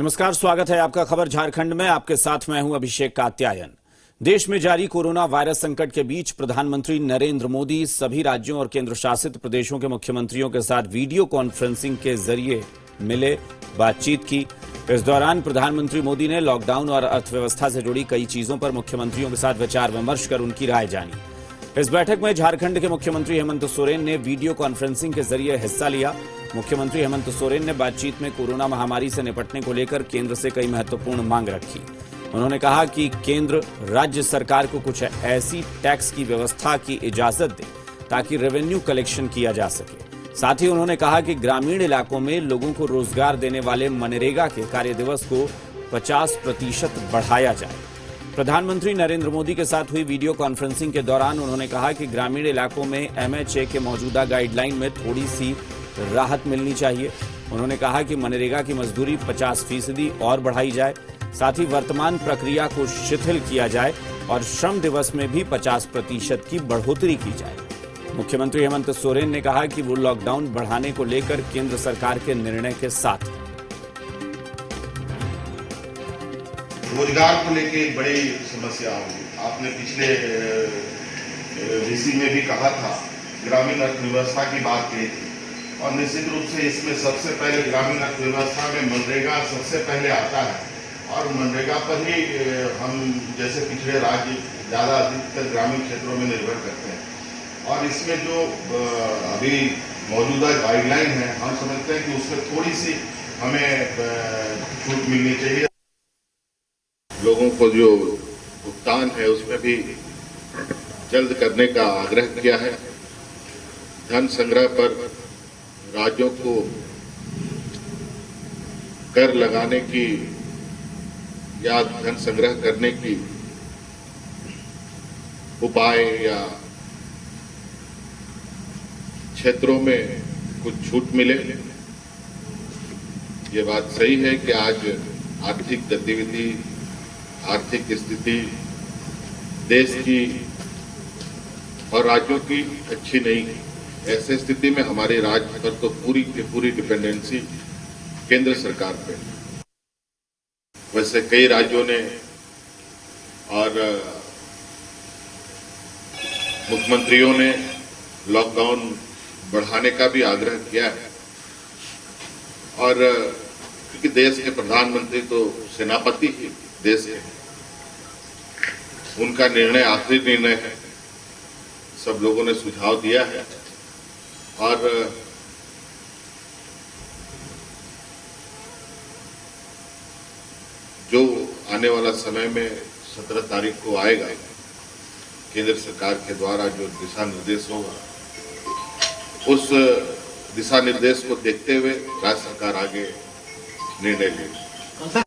नमस्कार, स्वागत है आपका खबर झारखंड में। आपके साथ मैं हूं अभिषेक कात्यायन। देश में जारी कोरोना वायरस संकट के बीच प्रधानमंत्री नरेंद्र मोदी सभी राज्यों और केंद्र शासित प्रदेशों के मुख्यमंत्रियों के साथ वीडियो कॉन्फ्रेंसिंग के जरिए मिले, बातचीत की। इस दौरान प्रधानमंत्री मोदी ने लॉकडाउन और अर्थव्यवस्था से जुड़ी कई चीजों पर मुख्यमंत्रियों के साथ विचार विमर्श कर उनकी राय जानी। इस बैठक में झारखंड के मुख्यमंत्री हेमंत सोरेन ने वीडियो कॉन्फ्रेंसिंग के जरिए हिस्सा लिया। मुख्यमंत्री हेमंत सोरेन ने बातचीत में कोरोना महामारी से निपटने को लेकर केंद्र से कई महत्वपूर्ण मांग रखी। उन्होंने कहा कि केंद्र राज्य सरकार को कुछ ऐसी टैक्स की व्यवस्था की इजाजत दे ताकि रेवेन्यू कलेक्शन किया जा सके। साथ ही उन्होंने कहा कि ग्रामीण इलाकों में लोगों को रोजगार देने वाले मनरेगा के कार्य दिवस को 50% बढ़ाया जाए। प्रधानमंत्री नरेंद्र मोदी के साथ हुई वीडियो कॉन्फ्रेंसिंग के दौरान उन्होंने कहा कि ग्रामीण इलाकों में MHA के मौजूदा गाइडलाइन में थोड़ी सी राहत मिलनी चाहिए। उन्होंने कहा कि मनरेगा की मजदूरी 50% और बढ़ाई जाए। साथ ही वर्तमान प्रक्रिया को शिथिल किया जाए और श्रम दिवस में भी 50% की बढ़ोतरी की जाए। मुख्यमंत्री हेमंत सोरेन ने कहा कि वो लॉकडाउन बढ़ाने को लेकर केंद्र सरकार के निर्णय के साथ हैं। रोजगार को लेके एक बड़ी समस्या होगी। आपने पिछले वीसी में भी कहा था, ग्रामीण अर्थव्यवस्था की बात की थी और निश्चित रूप से इसमें सबसे पहले ग्रामीण अर्थव्यवस्था में मनरेगा सबसे पहले आता है और मनरेगा पर ही हम जैसे पिछड़े राज्य ज़्यादा अधिकतर ग्रामीण क्षेत्रों में निर्भर करते हैं। और इसमें जो अभी मौजूदा गाइडलाइन है, हम समझते हैं कि उसमें थोड़ी सी हमें छूट मिलनी चाहिए। लोगों को जो भुगतान है उसमें भी जल्द करने का आग्रह किया है। धन संग्रह पर राज्यों को कर लगाने की या धन संग्रह करने की उपाय या क्षेत्रों में कुछ छूट मिले। ये बात सही है कि आज आर्थिक गतिविधि, आर्थिक स्थिति देश की और राज्यों की अच्छी नहीं है। ऐसे स्थिति में हमारे राज्य पर तो पूरी की पूरी डिपेंडेंसी केंद्र सरकार पे। वैसे कई राज्यों ने और मुख्यमंत्रियों ने लॉकडाउन बढ़ाने का भी आग्रह किया है और क्योंकि देश के प्रधानमंत्री तो सेनापति ही देश के, उनका निर्णय आखिरी निर्णय है। सब लोगों ने सुझाव दिया है और जो आने वाला समय में 17 तारीख को आएगा, केंद्र सरकार के द्वारा जो दिशा निर्देश होगा, उस दिशा निर्देश को देखते हुए राज्य सरकार आगे निर्णय लेगी।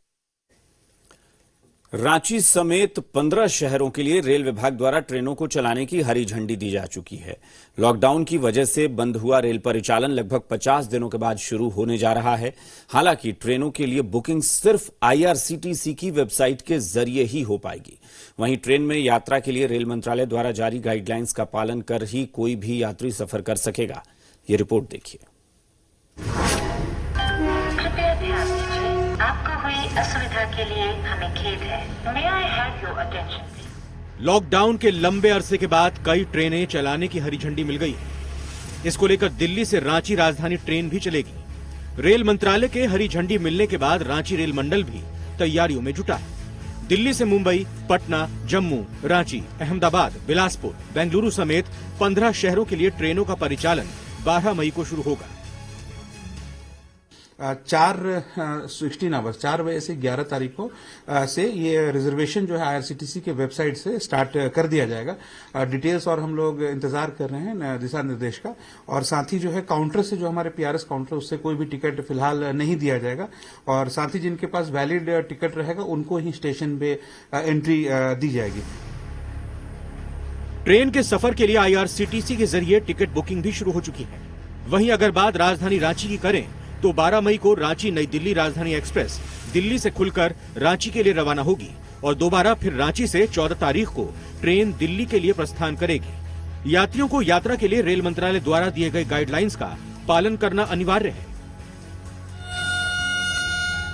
रांची समेत 15 शहरों के लिए रेल विभाग द्वारा ट्रेनों को चलाने की हरी झंडी दी जा चुकी है। लॉकडाउन की वजह से बंद हुआ रेल परिचालन लगभग 50 दिनों के बाद शुरू होने जा रहा है। हालांकि ट्रेनों के लिए बुकिंग सिर्फ IRCTC की वेबसाइट के जरिए ही हो पाएगी। वहीं ट्रेन में यात्रा के लिए रेल मंत्रालय द्वारा जारी गाइडलाइंस का पालन कर ही कोई भी यात्री सफर कर सकेगा। ये रिपोर्ट देखिए। असुविधा के लिए हमें खेद है। May I have your attention, please? Lockdown के लंबे अरसे के बाद कई ट्रेनें चलाने की हरी झंडी मिल गई है। इसको लेकर दिल्ली से रांची राजधानी ट्रेन भी चलेगी। रेल मंत्रालय के हरी झंडी मिलने के बाद रांची रेल मंडल भी तैयारियों में जुटा है। दिल्ली से मुंबई, पटना, जम्मू, रांची, अहमदाबाद, बिलासपुर, बेंगलुरु समेत 15 शहरों के लिए ट्रेनों का परिचालन 12 मई को शुरू होगा। 16 आवर्स 4 बजे से 11 तारीख को से ये रिजर्वेशन जो है IRCTC के वेबसाइट से स्टार्ट कर दिया जाएगा। डिटेल्स और हम लोग इंतजार कर रहे हैं दिशा निर्देश का। और साथ ही जो है काउंटर से, जो हमारे PRS काउंटर, उससे कोई भी टिकट फिलहाल नहीं दिया जाएगा। और साथ ही जिनके पास वैलिड टिकट रहेगा उनको ही स्टेशन पे एंट्री दी जाएगी। ट्रेन के सफर के लिए IRCTC के जरिए टिकट बुकिंग भी शुरू हो चुकी है। वहीं अगर बात राजधानी रांची की करें तो 12 मई को रांची नई दिल्ली राजधानी एक्सप्रेस दिल्ली से खुलकर रांची के लिए रवाना होगी और दोबारा फिर रांची से 14 तारीख को ट्रेन दिल्ली के लिए प्रस्थान करेगी। यात्रियों को यात्रा के लिए रेल मंत्रालय द्वारा दिए गए गाइडलाइंस का पालन करना अनिवार्य है।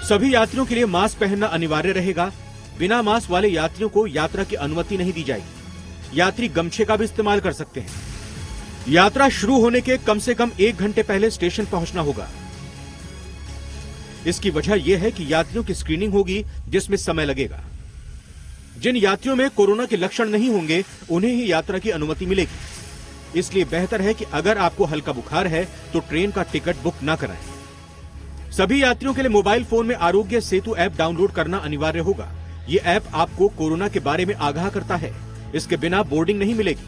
सभी यात्रियों के लिए मास्क पहनना अनिवार्य रहेगा। बिना मास्क वाले यात्रियों को यात्रा की अनुमति नहीं दी जाएगी। यात्री गमछे का भी इस्तेमाल कर सकते हैं। यात्रा शुरू होने के कम से कम 1 घंटे पहले स्टेशन पहुंचना होगा। इसकी वजह यह है कि यात्रियों की स्क्रीनिंग होगी, जिसमें समय लगेगा। जिन यात्रियों में कोरोना के लक्षण नहीं होंगे, उन्हें ही यात्रा की अनुमति मिलेगी। इसलिए बेहतर है कि अगर आपको हल्का बुखार है तो ट्रेन का टिकट बुक ना कराएं। सभी यात्रियों के लिए मोबाइल फोन में आरोग्य सेतु ऐप डाउनलोड करना अनिवार्य होगा। ये ऐप आपको कोरोना के बारे में आगाह करता है। इसके बिना बोर्डिंग नहीं मिलेगी।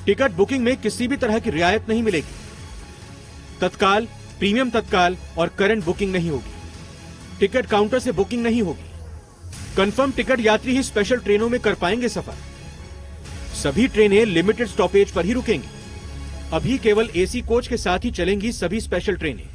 टिकट बुकिंग में किसी भी तरह की रियायत नहीं मिलेगी। तत्काल, प्रीमियम तत्काल और करंट बुकिंग नहीं होगी। टिकट काउंटर से बुकिंग नहीं होगी। कंफर्म टिकट यात्री ही स्पेशल ट्रेनों में कर पाएंगे सफर। सभी ट्रेनें लिमिटेड स्टॉपेज पर ही रुकेंगी। अभी केवल एसी कोच के साथ ही चलेंगी सभी स्पेशल ट्रेनें।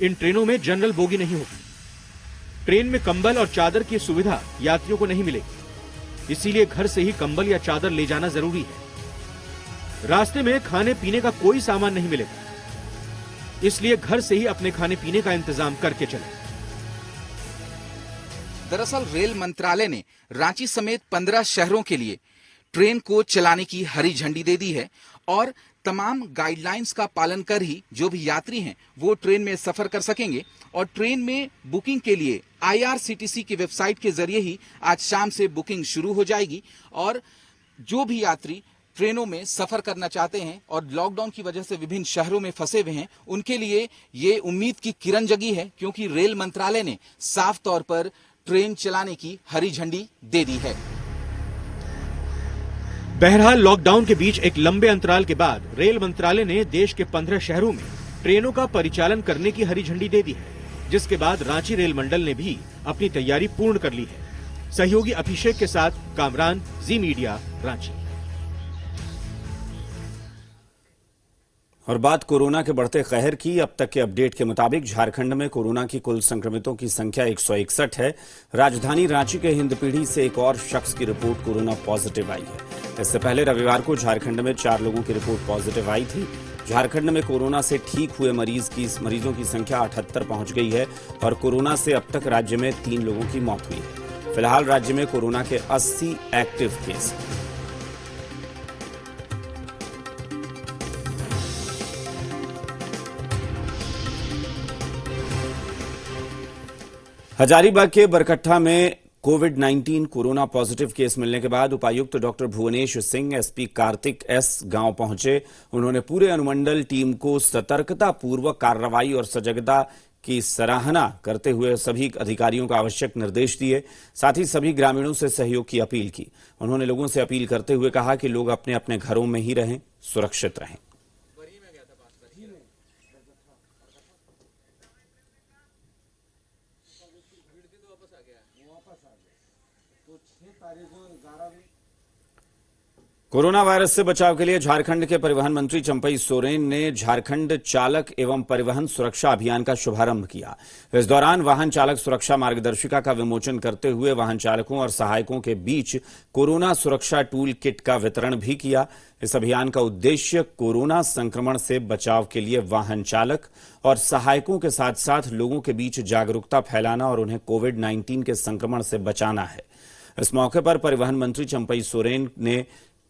इन ट्रेनों में जनरल बोगी नहीं होगी। ट्रेन में कंबल और चादर की सुविधा यात्रियों को नहीं मिलेगी। इसीलिए घर से ही कंबल या चादर ले जाना जरूरी है। रास्ते में खाने पीने का कोई सामान नहीं मिलेगा। इसलिए घर से ही अपने खाने पीने का इंतजाम करके चलें। दरअसल रेल मंत्रालय ने रांची समेत 15 शहरों के लिए ट्रेन को चलाने की हरी झंडी दे दी है और तमाम गाइडलाइंस का पालन कर ही जो भी यात्री हैं वो ट्रेन में सफर कर सकेंगे। और ट्रेन में बुकिंग के लिए IRCTC की वेबसाइट के जरिए ही आज शाम से बुकिंग शुरू हो जाएगी। और जो भी यात्री ट्रेनों में सफर करना चाहते हैं और लॉकडाउन की वजह से विभिन्न शहरों में फंसे हुए हैं, उनके लिए ये उम्मीद की किरण जगी है, क्योंकि रेल मंत्रालय ने साफ तौर पर ट्रेन चलाने की हरी झंडी दे दी है। बहरहाल लॉकडाउन के बीच एक लंबे अंतराल के बाद रेल मंत्रालय ने देश के 15 शहरों में ट्रेनों का परिचालन करने की हरी झंडी दे दी है, जिसके बाद रांची रेल मंडल ने भी अपनी तैयारी पूर्ण कर ली है। सहयोगी अभिषेक के साथ कामरान, जी मीडिया, रांची। और बात कोरोना के बढ़ते कहर की। अब तक के अपडेट के मुताबिक झारखंड में कोरोना की कुल संक्रमितों की संख्या 161 है। राजधानी रांची के हिंदपीढ़ी से एक और शख्स की रिपोर्ट कोरोना पॉजिटिव आई है। इससे पहले रविवार को झारखंड में 4 लोगों की रिपोर्ट पॉजिटिव आई थी। झारखंड में कोरोना से ठीक हुए मरीजों की संख्या 78 पहुंच गई है और कोरोना से अब तक राज्य में 3 लोगों की मौत हुई है। फिलहाल राज्य में कोरोना के 80 एक्टिव केस हैं। हजारीबाग के बरकट्ठा में कोविड-19 कोरोना पॉजिटिव केस मिलने के बाद उपायुक्त doctor Bhuvnesh Singh, SP Kartik S गांव पहुंचे। उन्होंने पूरे अनुमंडल टीम को सतर्कतापूर्वक कार्रवाई और सजगता की सराहना करते हुए सभी अधिकारियों को आवश्यक निर्देश दिए। साथ ही सभी ग्रामीणों से सहयोग की अपील की। उन्होंने लोगों से अपील करते हुए कहा कि लोग अपने अपने घरों में ही रहें, सुरक्षित रहें। कोरोना वायरस से बचाव के लिए झारखंड के परिवहन मंत्री चंपई सोरेन ने झारखंड चालक एवं परिवहन सुरक्षा अभियान का शुभारंभ किया। इस दौरान वाहन चालक सुरक्षा मार्गदर्शिका का विमोचन करते हुए वाहन चालकों और सहायकों के बीच कोरोना सुरक्षा टूल किट का वितरण भी किया। इस अभियान का उद्देश्य कोरोना संक्रमण से बचाव के लिए वाहन चालक और सहायकों के साथ साथ लोगों के बीच जागरूकता फैलाना और उन्हें कोविड-19 के संक्रमण से बचाना है। इस मौके पर परिवहन मंत्री चंपई सोरेन ने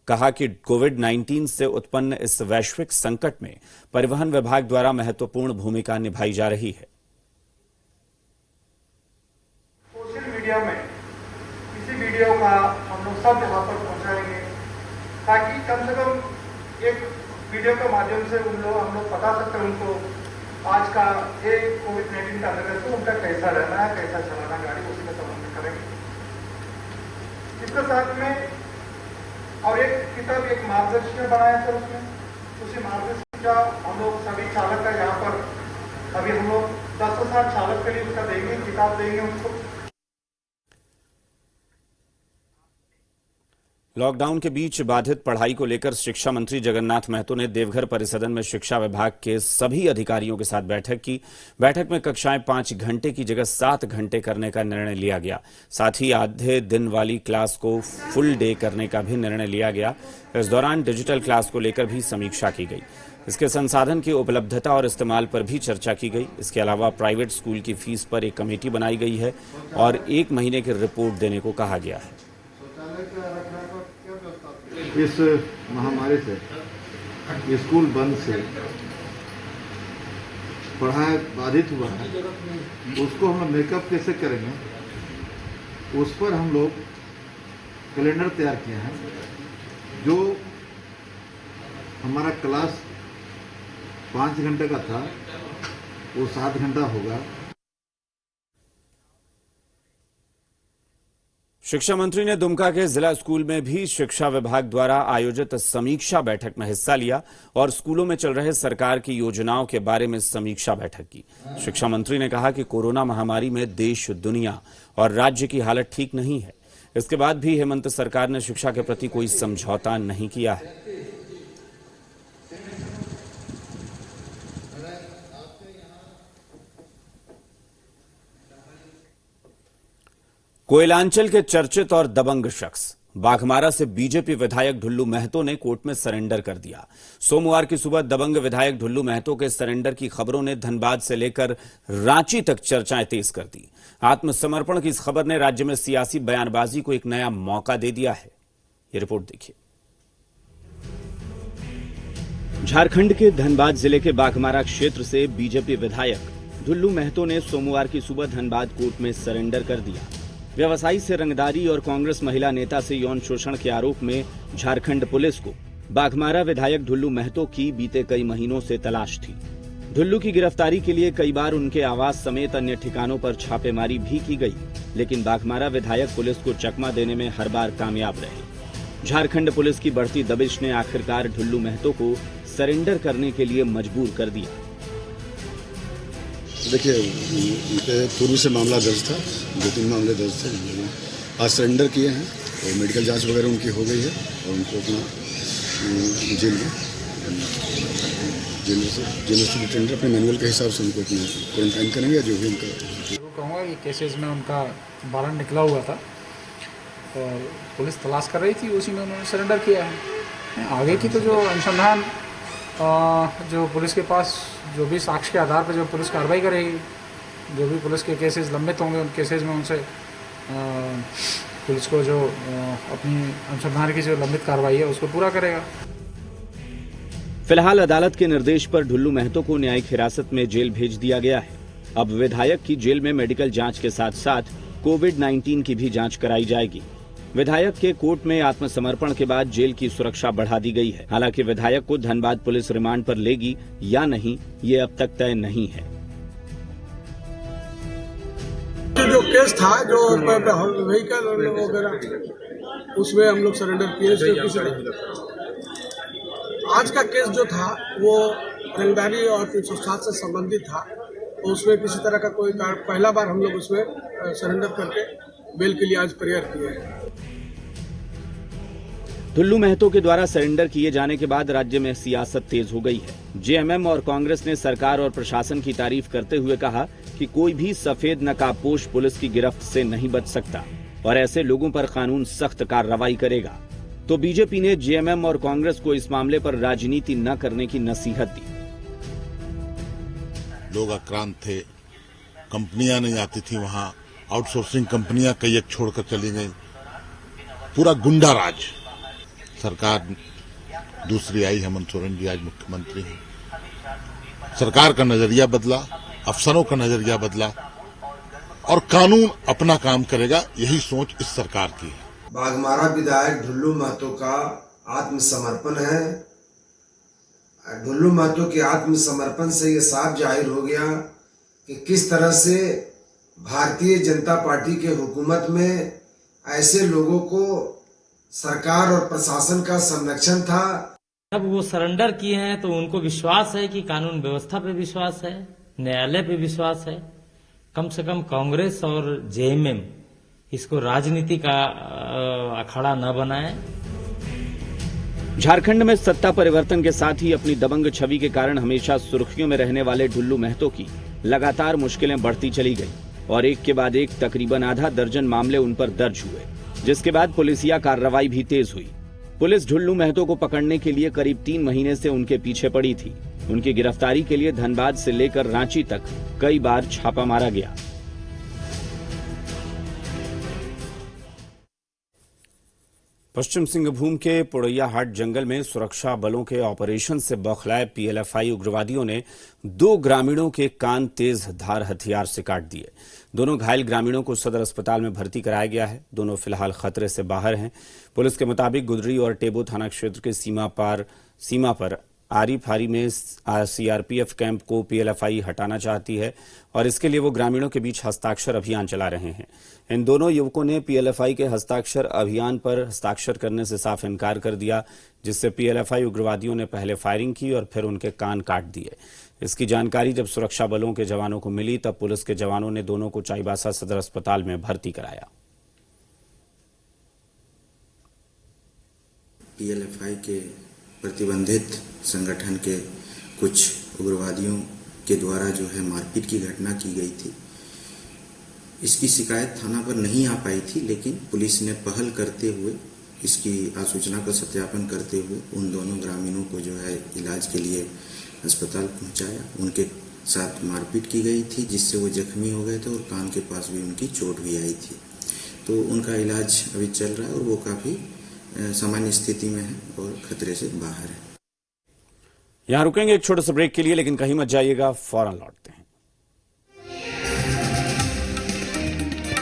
कहा कि कोविड-19 से उत्पन्न इस वैश्विक संकट में परिवहन विभाग द्वारा महत्वपूर्ण भूमिका निभाई जा रही है। सोशल मीडिया में इसी वीडियो का हम लोग सब यहाँ पर पहुँचाएंगे, ताकि कम से कम एक वीडियो के माध्यम से हम लोग बता सकते हैं उनको आज का ये कोविड-19 का अंदर से उनका कैसा रहना है, कैसा चलाना गाड़ी, उसी के संबंध में करेंगे। इसके साथ में और एक किताब, एक मार्गदर्शिका बनाया सर, उसमें उसी मार्गदर्शिका हम लोग सभी चालक का यहाँ पर अभी हम लोग 10 से 60 चालक के लिए उसका देंगे, किताब देंगे उसको। लॉकडाउन के बीच बाधित पढ़ाई को लेकर शिक्षा मंत्री जगन्नाथ महतो ने देवघर परिसदन में शिक्षा विभाग के सभी अधिकारियों के साथ बैठक की। बैठक में कक्षाएं 5 घंटे की जगह 7 घंटे करने का निर्णय लिया गया। साथ ही आधे दिन वाली क्लास को फुल डे करने का भी निर्णय लिया गया। इस दौरान डिजिटल क्लास को लेकर भी समीक्षा की गई। इसके संसाधन की उपलब्धता और इस्तेमाल पर भी चर्चा की गई। इसके अलावा प्राइवेट स्कूल की फीस पर एक कमेटी बनाई गई है और 1 महीने की रिपोर्ट देने को कहा गया है। इस महामारी से, स्कूल बंद से पढ़ाई बाधित हुआ है, उसको हम मेकअप कैसे करेंगे, उस पर हम लोग कैलेंडर तैयार किए हैं। जो हमारा क्लास 5 घंटे का था वो 7 घंटा होगा। शिक्षा मंत्री ने दुमका के जिला स्कूल में भी शिक्षा विभाग द्वारा आयोजित समीक्षा बैठक में हिस्सा लिया और स्कूलों में चल रहे सरकार की योजनाओं के बारे में समीक्षा बैठक की। शिक्षा मंत्री ने कहा कि कोरोना महामारी में देश, दुनिया और राज्य की हालत ठीक नहीं है। इसके बाद भी हेमंत सरकार ने शिक्षा के प्रति कोई समझौता नहीं किया है। कोयलांचल के चर्चित और दबंग शख्स बाघमारा से बीजेपी विधायक ढुल्लू महतो ने कोर्ट में सरेंडर कर दिया। सोमवार की सुबह दबंग विधायक ढुल्लू महतो के सरेंडर की खबरों ने धनबाद से लेकर रांची तक चर्चाएं तेज कर दी। आत्मसमर्पण की इस खबर ने राज्य में सियासी बयानबाजी को एक नया मौका दे दिया है। ये रिपोर्ट देखिए। झारखंड के धनबाद जिले के बाघमारा क्षेत्र से बीजेपी विधायक ढुल्लू महतो ने सोमवार की सुबह धनबाद कोर्ट में सरेंडर कर दिया। व्यवसायी से रंगदारी और कांग्रेस महिला नेता से यौन शोषण के आरोप में झारखंड पुलिस को बाघमारा विधायक ढुल्लू महतो की बीते कई महीनों से तलाश थी। ढुल्लू की गिरफ्तारी के लिए कई बार उनके आवास समेत अन्य ठिकानों पर छापेमारी भी की गई, लेकिन बाघमारा विधायक पुलिस को चकमा देने में हर बार कामयाब रहे। झारखंड पुलिस की बढ़ती दबिश ने आखिरकार ढुल्लू महतो को सरेंडर करने के लिए मजबूर कर दिया। देखिए, पूर्व से मामला दर्ज था, 2-3 मामले दर्ज थे। आज सरेंडर किए हैं और मेडिकल जांच वगैरह उनकी हो गई है और उनको अपना जेल से डिटेंडर अपने मैनुअल के हिसाब से उनको अपने क्वारंटाइन करेंगे। जो भी उनका कहूँगा कि केसेस में उनका वारंट निकला हुआ था और पुलिस तलाश कर रही थी, उसी में उन्होंने सरेंडर किया है। आगे की तो जो अनुसंधान जो पुलिस के पास जो भी साक्ष्य के आधार पर जो पुलिस कार्रवाई करेगी, जो भी पुलिस के केसेस लंबित होंगे उन केसेस में उनसे पुलिस को जो अपनी अनुसंधान की जो लंबित कार्रवाई है उसको पूरा करेगा। फिलहाल अदालत के निर्देश पर ढुल्लू महतो को न्यायिक हिरासत में जेल भेज दिया गया है। अब विधायक की जेल में मेडिकल जांच के साथ साथ कोविड-19 की भी जांच कराई जाएगी। विधायक के कोर्ट में आत्मसमर्पण के बाद जेल की सुरक्षा बढ़ा दी गई है। हालांकि विधायक को धनबाद पुलिस रिमांड पर लेगी या नहीं, ये अब तक तय नहीं है। जो केस था, जो व्हीकल वगैरह, उसमें हम लोग सरेंडर किए। आज का केस जो था वो रंगदारी और 307 से संबंधित था, तो उसमें किसी तरह का कोई पहला बार हम लोग उसमें सरेंडर करके बेल के लिए आज प्रेयर किए हैं। ढुल्लू महतो के द्वारा सरेंडर किए जाने के बाद राज्य में सियासत तेज हो गई है। जेएमएम और कांग्रेस ने सरकार और प्रशासन की तारीफ करते हुए कहा कि कोई भी सफेद नकाबपोश पुलिस की गिरफ्त से नहीं बच सकता और ऐसे लोगों पर कानून सख्त कार्रवाई करेगा। तो बीजेपी ने जेएमएम और कांग्रेस को इस मामले पर राजनीति न करने की नसीहत दी। लोग आक्रांत थे, कंपनियां नहीं आती थी वहां, आउटसोर्सिंग कंपनियां कई एक छोड़कर चली गई, पूरा गुंडा राज। सरकार दूसरी आई, हेमंत सोरेन जी आज मुख्यमंत्री हैं। सरकार का नजरिया बदला, अफसरों का नजरिया बदला और कानून अपना काम करेगा, यही सोच इस सरकार की है। बाघमारा विधायक ढुल्लू महतो का आत्मसमर्पण है। ढुल्लू महतो के आत्मसमर्पण से ये साफ जाहिर हो गया कि किस तरह से भारतीय जनता पार्टी के हुकूमत में ऐसे लोगों को सरकार और प्रशासन का संरक्षण था। जब वो सरेंडर किए हैं तो उनको विश्वास है कि कानून व्यवस्था पे विश्वास है, न्यायालय पे विश्वास है। कम से कम कांग्रेस और जेएमएम इसको राजनीति का अखाड़ा न बनाएं। झारखंड में सत्ता परिवर्तन के साथ ही अपनी दबंग छवि के कारण हमेशा सुर्खियों में रहने वाले ढुल्लू महतो की लगातार मुश्किलें बढ़ती चली गई और एक के बाद एक तकरीबन आधा दर्जन मामले उन पर दर्ज हुए, जिसके बाद पुलिसिया कार्रवाई भी तेज हुई। पुलिस ढुल्लू महतो को पकड़ने के लिए करीब 3 महीने से उनके पीछे पड़ी थी। उनकी गिरफ्तारी के लिए धनबाद से लेकर रांची तक कई बार छापा मारा गया। पश्चिम सिंहभूम के पुड़ैयाहाट जंगल में सुरक्षा बलों के ऑपरेशन से बौखलाए पीएलएफआई उग्रवादियों ने 2 ग्रामीणों के कान तेज धार हथियार से काट दिए। दोनों घायल ग्रामीणों को सदर अस्पताल में भर्ती कराया गया है। दोनों फिलहाल खतरे से बाहर हैं। पुलिस के मुताबिक गुदरी और टेबो थाना क्षेत्र के सीमा पर आरी फारी में सीआरपीएफ कैंप को पीएलएफआई हटाना चाहती है और इसके लिए वो ग्रामीणों के बीच हस्ताक्षर अभियान चला रहे हैं। इन दोनों युवकों ने पीएलएफआई के हस्ताक्षर अभियान पर हस्ताक्षर करने से साफ इनकार कर दिया, जिससे पीएलएफआई उग्रवादियों ने पहले फायरिंग की और फिर उनके कान काट दिए। इसकी जानकारी जब सुरक्षा बलों के जवानों को मिली तब पुलिस के जवानों ने दोनों को चाईबासा सदर अस्पताल में भर्ती कराया। पीएलएफआई के प्रतिबंधित संगठन के कुछ उग्रवादियों के द्वारा जो है मारपीट की घटना की गई थी। इसकी शिकायत थाना पर नहीं आ पाई थी, लेकिन पुलिस ने पहल करते हुए इसकी आसूचना का सत्यापन करते हुए उन दोनों ग्रामीणों को जो है इलाज के लिए अस्पताल पहुंचाया। उनके साथ मारपीट की गई थी, जिससे वो जख्मी हो गए थे और कान के पास भी उनकी चोट भी आई थी। तो उनका इलाज अभी चल रहा है और वो काफी सामान्य स्थिति में है और खतरे से बाहर है। यहां रुकेंगे एक छोटे से ब्रेक के लिए, लेकिन कहीं मत जाइएगा, फौरन लौटते हैं।